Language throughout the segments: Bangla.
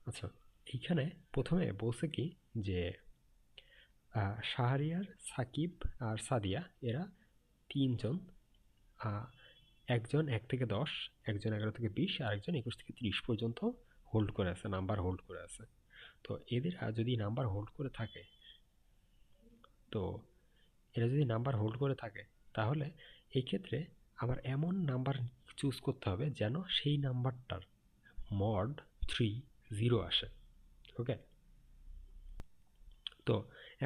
আচ্ছা, এইখানে প্রথমে বলছে কি যে শাহরিয়ার, সাকিব আর সাদিয়া এরা তিনজন, আহ, একজন 1 থেকে 10, একজন 11 থেকে 20, আর একজন 21 থেকে 30 পর্যন্ত হোল্ড করে আছে, নাম্বার হোল্ড করে আছে। তো এদের যদি নাম্বার হোল্ড করে থাকে, তো এরা যদি নাম্বার হোল্ড করে থাকে তাহলে এই ক্ষেত্রে আমার এমন নাম্বার চুজ করতে হবে যেন সেই নাম্বারটার মড 3 0 আসে। ওকে, তো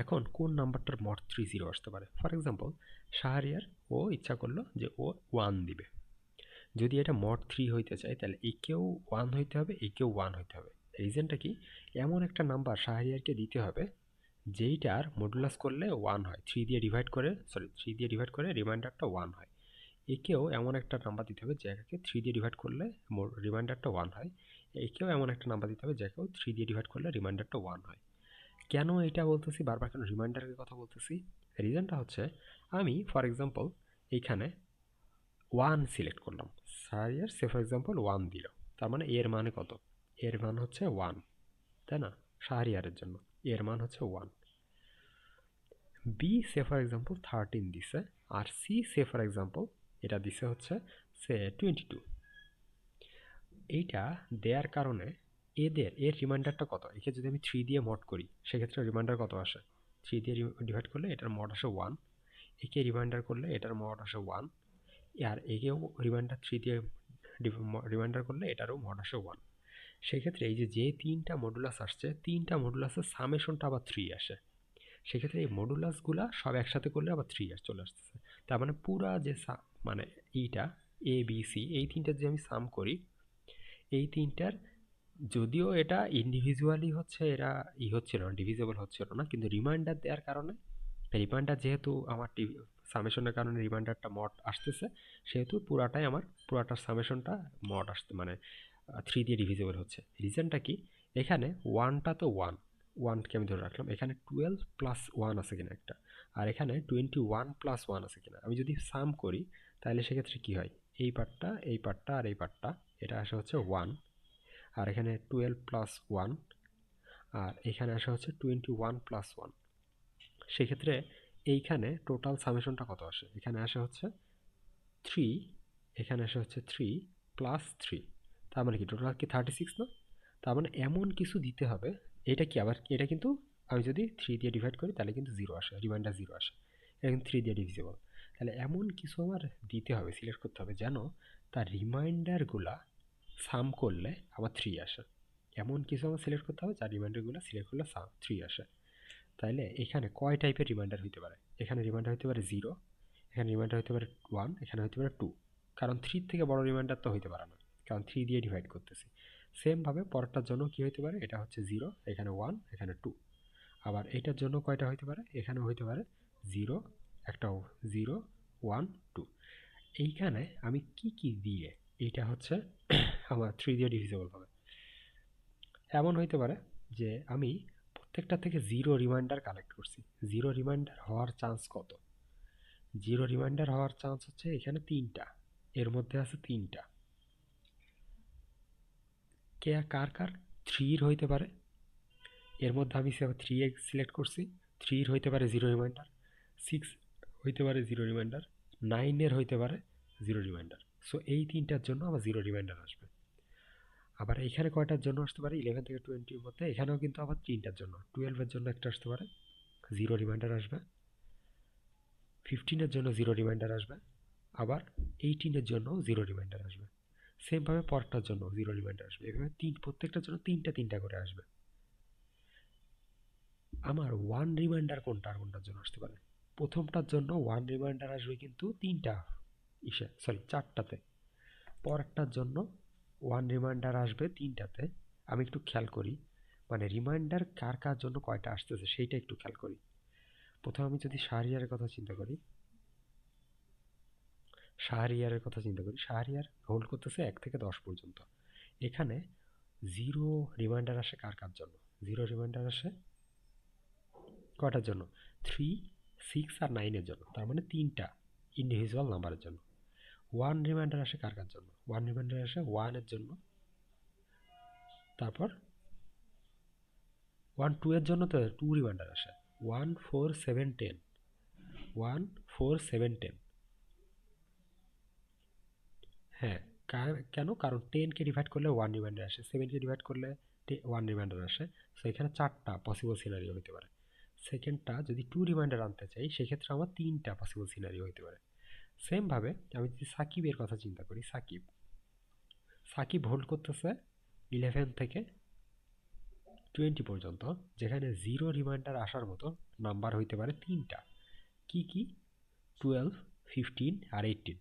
এখন কোন নাম্বারটার মড 3 0 আসতে পারে? ফর এক্সাম্পল, শাহরিয়ার ও ইচ্ছা করলো যে ও 1 দিবে। যদি এটা মড 3 হইতে চায় তাহলে একেও 1 হইতে হবে, একেও 1 হইতে হবে। রিজনটা কি? এমন একটা নাম্বার শাহরিয়ারকে দিতে হবে যেইটার মডুলাস করলে 1 হয়, 3 দিয়ে ডিভাইড করে রিমাইন্ডারটা 1 হয়। একেও এমন একটা নাম্বার দিতে হবে যাকে 3 দিয়ে ডিভাইড করলে রিমাইন্ডারটা 1 হয়। একেও এমন একটা নাম্বার দিতে হবে যাকেও 3 দিয়ে ডিভাইড করলে রিমাইন্ডারটা 1 হয়। কেন এটা বলতেছি বারবার, কেন রিমাইন্ডারের কথা বলতেছি? রিজনটা হচ্ছে, আমি ফর এক্সাম্পল এইখানে 1 সিলেক্ট করলাম, সারিয়ার সে ফর এক্সাম্পল 1 দিল, তার মানে এর মানে কত? এর মান হচ্ছে 1, তাই না? শাহরিয়ারের জন্য এর মান হচ্ছে 1। বি সে ফর এক্সাম্পল 13 দিছে, আর সি সে ফর এক্সাম্পল এটা দিছে হচ্ছে সে 22। এইটা দেওয়ার কারণে এর রিমাইন্ডারটা কত? একে যদি আমি 3 দিয়ে মড করি সেক্ষেত্রে রিমাইন্ডার কত আসে? 3 দিয়ে ডিভাইড করলে এটার মড আসে 1, একে রিমাইন্ডার করলে এটার মড আসে 1, আর একেও রিমাইন্ডার 3 দিয়ে রিমাইন্ডার করলে এটারও মড আসে 1। সেক্ষেত্রে এই যে তিনটা মডুলাস আসছে, তিনটা মডুলাসের সামেশনটা আবার 3 আসে। সেক্ষেত্রে এই মডুলাসগুলা সব একসাথে করলে আবার 3 চলে আসতেছে। তার মানে পুরা যে মানে এইটা এ বি সি, এই তিনটা যে আমি সাম করি, এই তিনটার যদিও এটা ইন্ডিভিজুয়ালি হচ্ছে, এরা হচ্ছিল না, ডিভিজেবল হচ্ছিল না, কিন্তু রিমাইন্ডার দেওয়ার কারণে, রিমাইন্ডার যেহেতু আমার সামেশনের কারণে রিমাইন্ডারটা মড আসতেছে, সেহেতু পুরাটার সামেশনটা মড আসতে মানে 3 দিয়ে ডিভিজেবল হচ্ছে। রিজনটা কি? এখানে ওয়ানটা তো ওয়ানকে আমি ধরে রাখলাম, এখানে 12+1 আছে কিনা একটা, আর এখানে 21+1 আছে কিনা আমি যদি সাম করি, তাহলে সেক্ষেত্রে কি হয়? এই পার্টটা আর এই পার্টটা, এটা আসে হচ্ছে 1, আর এখানে 12+1, আর এখানে আসা হচ্ছে 21+1। সেক্ষেত্রে এইখানে টোটাল সামেশনটা কত আসে? এখানে আসে হচ্ছে 3, এখানে আসে হচ্ছে 3+3, তার মানে কি টোটাল কি 36 না? তার মানে এমন কিছু দিতে হবে, এটা কি আবার এটা কিন্তু আমি যদি 3 দিয়ে ডিভাইড করি তাহলে কিন্তু 0 আসে, রিমাইন্ডার 0 আসে। এটা কিন্তু 3 দিয়ে ডিভিজিবল। তাহলে এমন কিছু আমার দিতে হবে, সিলেক্ট করতে হবে যেন তার রিমাইন্ডারগুলা সাম করলে আবার 3 আসে। এমন কিছু আমার সিলেক্ট করতে হবে যার রিমাইন্ডারগুলো সিলেক্ট করলে 3 আসে। তাইলে এখানে কয় টাইপের রিমাইন্ডার হইতে পারে? এখানে রিমাইন্ডার হইতে পারে 0, এখানে রিমাইন্ডার হইতে পারে 1, এখানে হইতে পারে 2। কারণ 3 থেকে বড় রিমাইন্ডার তো হইতে পারে না, কারণ 3 দিয়ে ডিভাইড করতেছি। সেমভাবে পরেরটার জন্য কি হইতে পারে? এটা হচ্ছে 0, এখানে 1, এখানে 2। আবার এইটার জন্য কয়টা হইতে পারে? এখানে হইতে পারে 0, একটাও 0, 1, 2। এইখানে আমি কি কি দিয়ে এইটা হচ্ছে আমার 3 দিয়ে ডিভিজিবল হবে? এমন হইতে পারে যে আমি প্রত্যেকটা থেকে 0 রিমাইন্ডার কালেক্ট করছি। 0 রিমাইন্ডার হওয়ার চান্স কত? 0 রিমাইন্ডার হওয়ার চান্স হচ্ছে এখানে 3টা, এর মধ্যে আছে 3টা। কার কার? 3-র হইতে পারে, এর মধ্যে আমি 3 সিলেক্ট করছি, 3-র হইতে পারে 0 রিমাইন্ডার, 6 হইতে পারে 0 রিমাইন্ডার, 9-এর হইতে পারে 0 রিমাইন্ডার। সো এই তিনটার জন্য আমার 0 রিমাইন্ডার আসবে। আবার এখানে কয়টার জন্য আসতে পারে? 11 থেকে 20-র মধ্যে এখানেও কিন্তু আবার 3টার জন্য, 12-এর জন্য একটা আসতে পারে, 0 রিমাইন্ডার আসবে। 15-এর জন্য 0 রিমাইন্ডার আসবে। আবার 18-এর জন্য 0 রিমাইন্ডার আসবে। সেমভাবে পরেরটার জন্য 0 রিমাইন্ডার আসবে। এভাবে প্রত্যেকটার জন্য তিনটা তিনটা করে আসবে। আমার 1 রিমাইন্ডার কোনটা আর কোনটার জন্য আসতে পারে? প্রথমটার জন্য 1 রিমাইন্ডার আসবে কিন্তু তিনটা চারটাতে। পরেরটার জন্য 1 রিমাইন্ডার আসবে তিনটাতে। আমি একটু খেয়াল করি, মানে রিমাইন্ডার কার কার জন্য কয়টা আসতেছে সেইটা একটু খেয়াল করি। প্রথমে আমি যদি শাহরিয়ারের কথা চিন্তা করি, শাহরিয়ার হোল্ড করতেছে 1 থেকে 10 পর্যন্ত। এখানে 0 রিমাইন্ডার আসে কার কার জন্য? 0 রিমাইন্ডার আসে কয়টার জন্য? 3, 6 আর 9-এর জন্য, তার মানে তিনটা ইন্ডিভিজুয়াল নাম্বারের জন্য। 1 রিমাইন্ডার আসে কার কার জন্য? 1 রিমাইন্ডার আসে 1-এর জন্য, তারপর 1 2 এর জন্য তো 2 রিমাইন্ডার আসে। 1 4 7 10, 1 4 7 10। হ্যাঁ, কেন? কারণ 10 কে ডিভাইড করলে 1 রিমাইন্ডার আসে, 7 কে ডিভাইড করলে 1 রিমাইন্ডার আসে। সো এখানে 4টা পসিবল সিনারিও হতে পারে। সেকেন্ডটা যদি 2 রিমাইন্ডার আনতে চাই, সেক্ষেত্রে আমার 3টা পসিবল সিনারিও হতে পারে। সেম ভাবে আমি যদি সাকিবের কথা চিন্তা করি, সাকিব সাকিব হোল্ড করতেছে 11 থেকে 20 পর্যন্ত, যেখানে 0 রিমাইন্ডার আসার মতো নাম্বার হইতে পারে 3টা। কি কি? 12, 15 আর 18।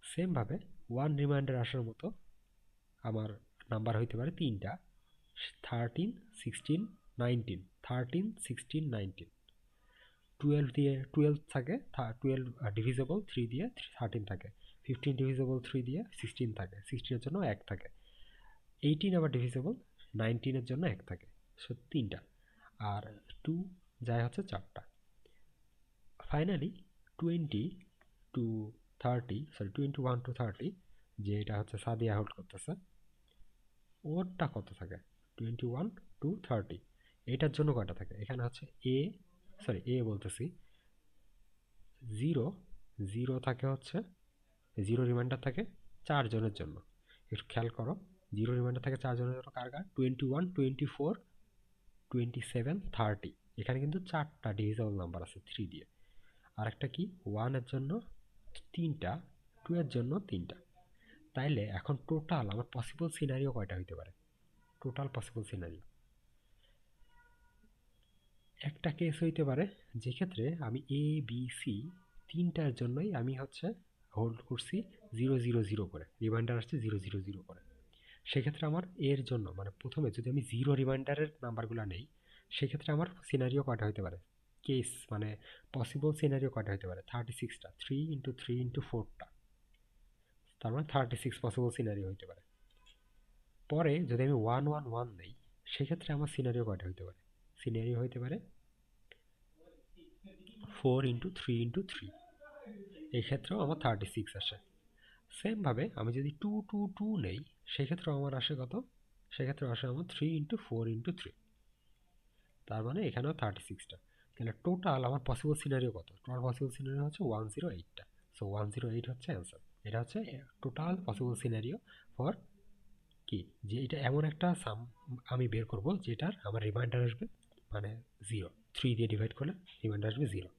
সেম ভাবে 1 রিমাইন্ডার আসার মতো আমার নাম্বার হইতে পারে 3টা, 13, 16, 19। 13, 16, 19। 12 দিয়ে 12 থাকে, 12 ডিভিজেবল 3 দিয়ে 13 থাকে। 15 ডিভিজেবল 3 দিয়ে 16 থাকে, 16 এর জন্য 1 থাকে। 18 আবার ডিভিজেবল 19 এর জন্য 1 থাকে। সো 3টা। আর 2 যায় হচ্ছে 4টা। ফাইনালি 20 টু 30, সরি 21 টু 30, যে এটা হচ্ছে সাদিয়া হোল্ড করতেছে, ওরটা কত থাকে? 21 টু 30। এটার জন্য কয়টা থাকে? এখানে হচ্ছে এ বলতেছি, 0 0 থাকে হচ্ছে, 0 রিমাইন্ডার থাকে 4 জনের জন্য। একটু খেয়াল করো, 0 রিমাইন্ডার থাকে 4 জনের জন্য। কার কার? 21, 24, 27, 30। এখানে কিন্তু 4টা ডিভিজিবল নাম্বার আছে 3 দিয়ে। আর একটা কি? 1 এর জন্য 3টা, 2 এর জন্য 3টা। তাইলে এখন টোটাল আমার পসিবল সিনারিও কয়টা হইতে পারে? টোটাল পসিবল সিনারিও একটা কেস হইতে পারে, যেক্ষেত্রে আমি এ বি সি তিনটার জন্যই আমি হচ্ছে হোল্ড করছি 0 0 0 করে, রিমাইন্ডার আসছে 0 0 0 করে। সেক্ষেত্রে আমার এর জন্য মানে প্রথমে যদি আমি 0 রিমাইন্ডারের নাম্বারগুলো নেই, সেক্ষেত্রে আমার সিনারিও কয়টা হতে পারে? কেস মানে পসিবল সিনারিও কয়টা হতে পারে? 36টা। 3 × 3 × 4টা। তার মানে 36 পসিবল সিনারিও হতে পারে। পরে যদি আমি 1 1 1 নেই, সেক্ষেত্রে আমার সিনারিও কয়টা হতে পারে? সিনারিও হতে পারে 4 × 3 × 3। এই ক্ষেত্রেও আমার 36 আসে। সেমভাবে আমি যদি 2 2 2 নেই, সেক্ষেত্রেও আমার আসে কত? সেক্ষেত্রে আসে আমার 3 × 4 × 3। তার মানে এখানেও 36টা। তাহলে টোটাল আমার পসিবল সিনারিও কত? টোটাল পসিবল সিনারিও হচ্ছে 108টা। সো 108 হচ্ছে অ্যান্সার। এটা হচ্ছে টোটাল পসিবল সিনারিও ফর কি, যে এটা এমন একটা সাম আমি বের করব যেটার আমার রিমাইন্ডার আসবে মানে 0। 3 দিয়ে ডিভাইড করলে রিমাইন্ডার আসবে 0।